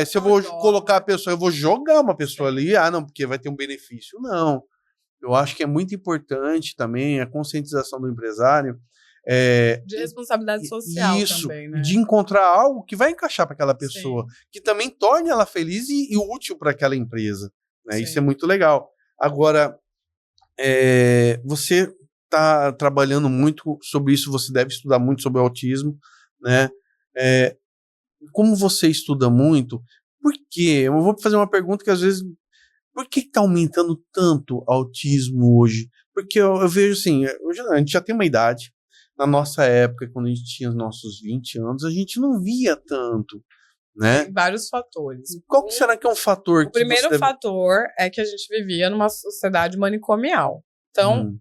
se eu vou colocar a pessoa, eu vou jogar uma pessoa ali, não, porque vai ter um benefício. Não. eu acho que é muito importante também a conscientização do empresário. De responsabilidade social isso, também, né? de encontrar algo que vai encaixar para aquela pessoa, Sim. que também torne ela feliz e útil para aquela empresa. Né? Isso é Sim. muito legal. Agora, você está trabalhando muito sobre isso, você deve estudar muito sobre o autismo, né? Como você estuda muito, por quê? Eu vou fazer uma pergunta que às vezes, por que está aumentando tanto o autismo hoje? Porque eu vejo assim, hoje a gente já tem uma idade, na nossa época, quando a gente tinha os nossos 20 anos, a gente não via tanto, né? Tem vários fatores. Qual que será que é um fator que O primeiro você deve... fator é que a gente vivia numa sociedade manicomial. Então,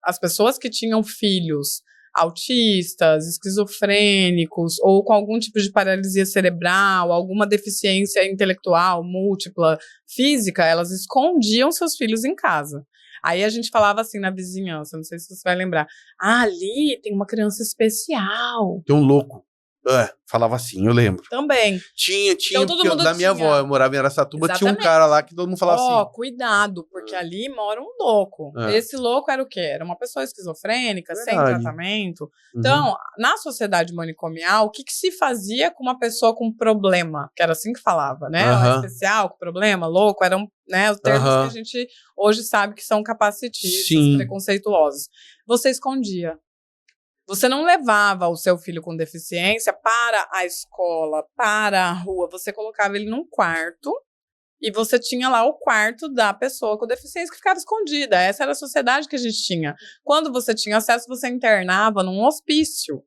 as pessoas que tinham filhos autistas, esquizofrênicos ou com algum tipo de paralisia cerebral, alguma deficiência intelectual, múltipla, física, elas escondiam seus filhos em casa. Aí a gente falava assim na vizinhança, não sei se você vai lembrar, ali tem uma criança especial. Tem um louco. Falava assim, eu lembro. Também. Tinha, Então, todo porque mundo da minha avó, eu morava em Araçatuba, tinha um cara lá que todo mundo falava assim. Cuidado, porque ali mora um louco. Esse louco era o quê? Era uma pessoa esquizofrênica, sem tratamento. Então, na sociedade manicomial, o que se fazia com uma pessoa com problema? Que era assim que falava, né? Especial, com problema, louco, eram, né, os termos que a gente hoje sabe que são capacitistas, preconceituosos. Você escondia. Você não levava o seu filho com deficiência para a escola, para a rua. Você colocava ele num quarto e você tinha lá o quarto da pessoa com deficiência que ficava escondida. Essa era a sociedade que a gente tinha. Quando você tinha acesso, você internava num hospício.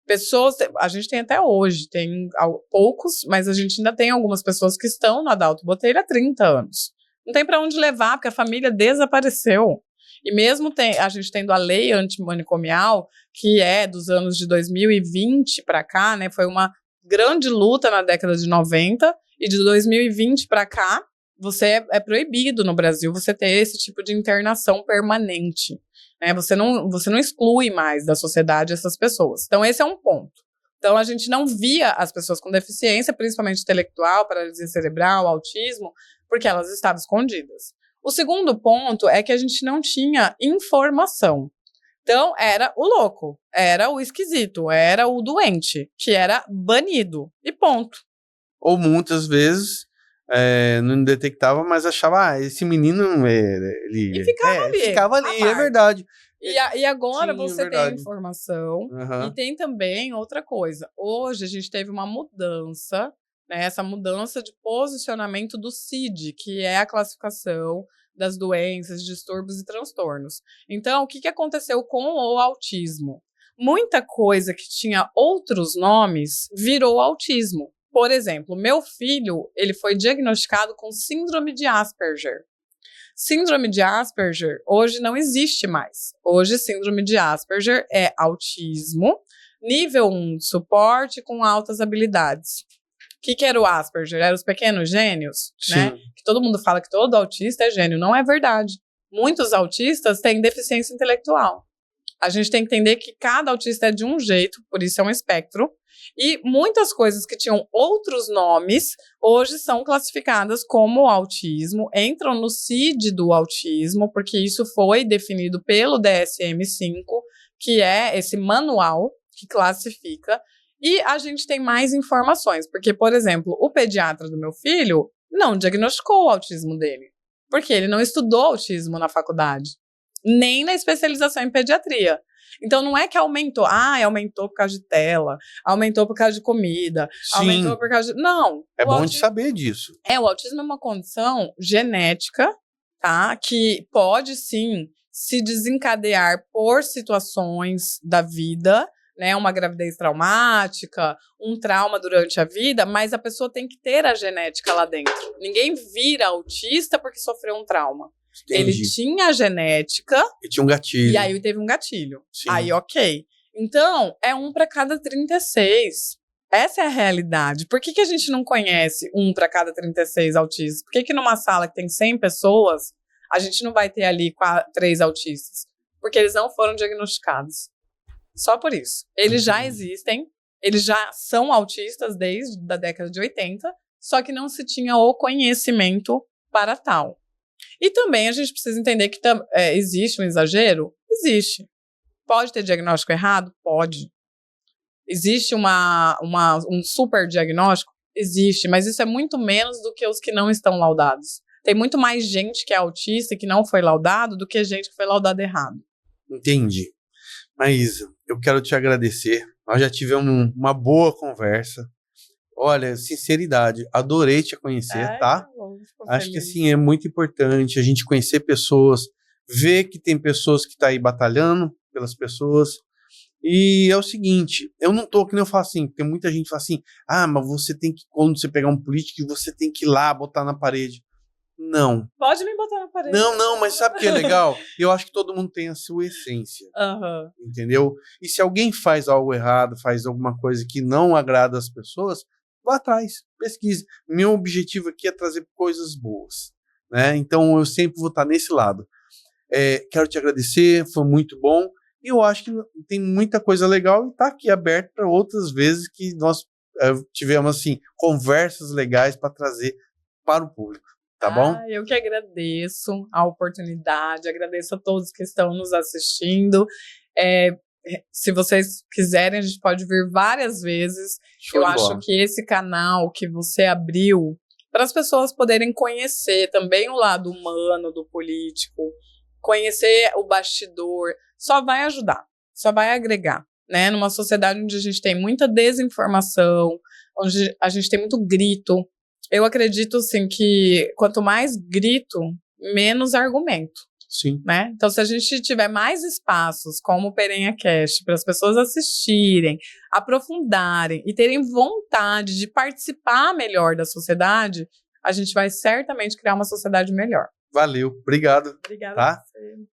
Pessoas, a gente tem até hoje, tem poucos, mas a gente ainda tem algumas pessoas que estão no Adalto Botelho há 30 anos. Não tem para onde levar, porque a família desapareceu. E mesmo a gente tendo a lei antimanicomial, que é dos anos de 2020 para cá, né, foi uma grande luta na década de 90, e de 2020 para cá, é proibido no Brasil você ter esse tipo de internação permanente. Né? Você não exclui mais da sociedade essas pessoas. Então, esse é um ponto. Então, a gente não via as pessoas com deficiência, principalmente intelectual, paralisia cerebral, autismo, porque elas estavam escondidas. O segundo ponto é que a gente não tinha informação. Então, era o louco, era o esquisito, era o doente, que era banido, e ponto. Ou muitas vezes não detectava, mas achava, esse menino, ele... E ficava ali. Ficava ali, é verdade. E agora você tem a informação, e tem também outra coisa. Hoje a gente teve uma mudança, né, essa mudança de posicionamento do CID, que é a classificação das doenças, distúrbios e transtornos. Então, o que aconteceu com o autismo? Muita coisa que tinha outros nomes virou autismo. Por exemplo, meu filho, ele foi diagnosticado com síndrome de Asperger. Síndrome de Asperger hoje não existe mais. Hoje, síndrome de Asperger é autismo, nível 1 de suporte com altas habilidades. O que era o Asperger? Eram os pequenos gênios, né? Que todo mundo fala que todo autista é gênio. Não é verdade. Muitos autistas têm deficiência intelectual. A gente tem que entender que cada autista é de um jeito, por isso é um espectro. E muitas coisas que tinham outros nomes, hoje são classificadas como autismo, entram no CID do autismo, porque isso foi definido pelo DSM-5, que é esse manual que classifica. E a gente tem mais informações, porque, por exemplo, o pediatra do meu filho não diagnosticou o autismo dele, porque ele não estudou autismo na faculdade, nem na especialização em pediatria. Então, não é que aumentou, aumentou por causa de tela, aumentou por causa de comida, aumentou por causa de... Não. É bom de saber disso. O autismo é uma condição genética, tá? Que pode, sim, se desencadear por situações da vida, né, uma gravidez traumática, um trauma durante a vida, mas a pessoa tem que ter a genética lá dentro. Ninguém vira autista porque sofreu um trauma. Entendi. Ele tinha a genética. E tinha um gatilho. E aí teve um gatilho. Sim. Aí, ok. Então, é 1 para cada 36. Essa é a realidade. Por que a gente não conhece 1 para cada 36 autistas? Por que numa sala que tem 100 pessoas, a gente não vai ter ali 3 autistas? Porque eles não foram diagnosticados. Só por isso. Eles já existem, eles já são autistas desde a década de 80, só que não se tinha o conhecimento para tal. E também a gente precisa entender que existe um exagero? Existe. Pode ter diagnóstico errado? Pode. Existe um super diagnóstico? Existe, mas isso é muito menos do que os que não estão laudados. Tem muito mais gente que é autista e que não foi laudado do que gente que foi laudado errado. Entendi. Maísa, eu quero te agradecer. Nós já tivemos uma boa conversa. Olha, sinceridade, adorei te conhecer, tá? Acho que assim, é muito importante a gente conhecer pessoas, ver que tem pessoas que estão aí batalhando pelas pessoas. E é o seguinte, eu não tô, que nem eu falo assim, porque muita gente fala assim, mas você tem que, quando você pegar um político, você tem que ir lá, botar na parede. Não. Pode me botar na parede. Não, mas sabe o que é legal? Eu acho que todo mundo tem a sua essência. Entendeu? E se alguém faz algo errado, faz alguma coisa que não agrada as pessoas, vá atrás, pesquise. Meu objetivo aqui é trazer coisas boas, né? Então eu sempre vou estar nesse lado. Quero te agradecer, foi muito bom. E eu acho que tem muita coisa legal e está aqui aberto para outras vezes que nós tivemos assim, conversas legais para trazer para o público. Tá bom? Eu que agradeço a oportunidade, agradeço a todos que estão nos assistindo. Se vocês quiserem, a gente pode vir várias vezes. Eu acho que esse canal que você abriu, para as pessoas poderem conhecer também o lado humano do político, conhecer o bastidor, só vai ajudar, só vai agregar, né? Numa sociedade onde a gente tem muita desinformação, onde a gente tem muito grito. Eu acredito, sim, que quanto mais grito, menos argumento. Sim. Né? Então, se a gente tiver mais espaços, como o Perenha Cast, para as pessoas assistirem, aprofundarem e terem vontade de participar melhor da sociedade, a gente vai certamente criar uma sociedade melhor. Valeu, obrigado. Obrigada tá? a você.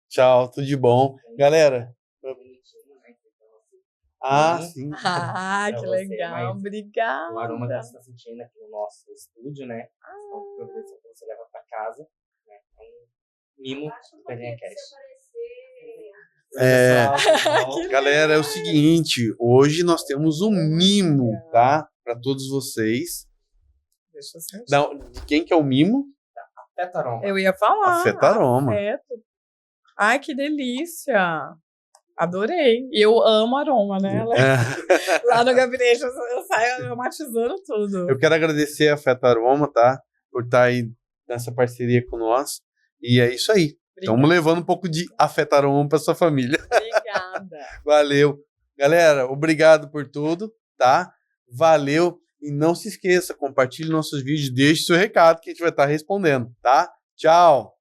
Tchau, tudo de bom. Galera. Sim. Que legal, obrigada. O aroma que você está sentindo aqui no nosso estúdio, né? Então, você leva para casa, né? É um mimo do Perenha Cast. Galera, é o seguinte, hoje nós temos um mimo, tá? Para todos vocês. Deixa eu sentir. De quem que é o mimo? Afetaroma. Eu ia falar. Afetaroma. Ai, que delícia. Adorei. E eu amo aroma, né? Lá no gabinete eu saio aromatizando tudo. Eu quero agradecer a Afetaroma, tá? Por estar aí nessa parceria com nós. E é isso aí. Estamos levando um pouco de Afetaroma para sua família. Obrigada. Valeu. Galera, obrigado por tudo, tá? Valeu. E não se esqueça, compartilhe nossos vídeos, deixe seu recado que a gente vai estar respondendo, tá? Tchau.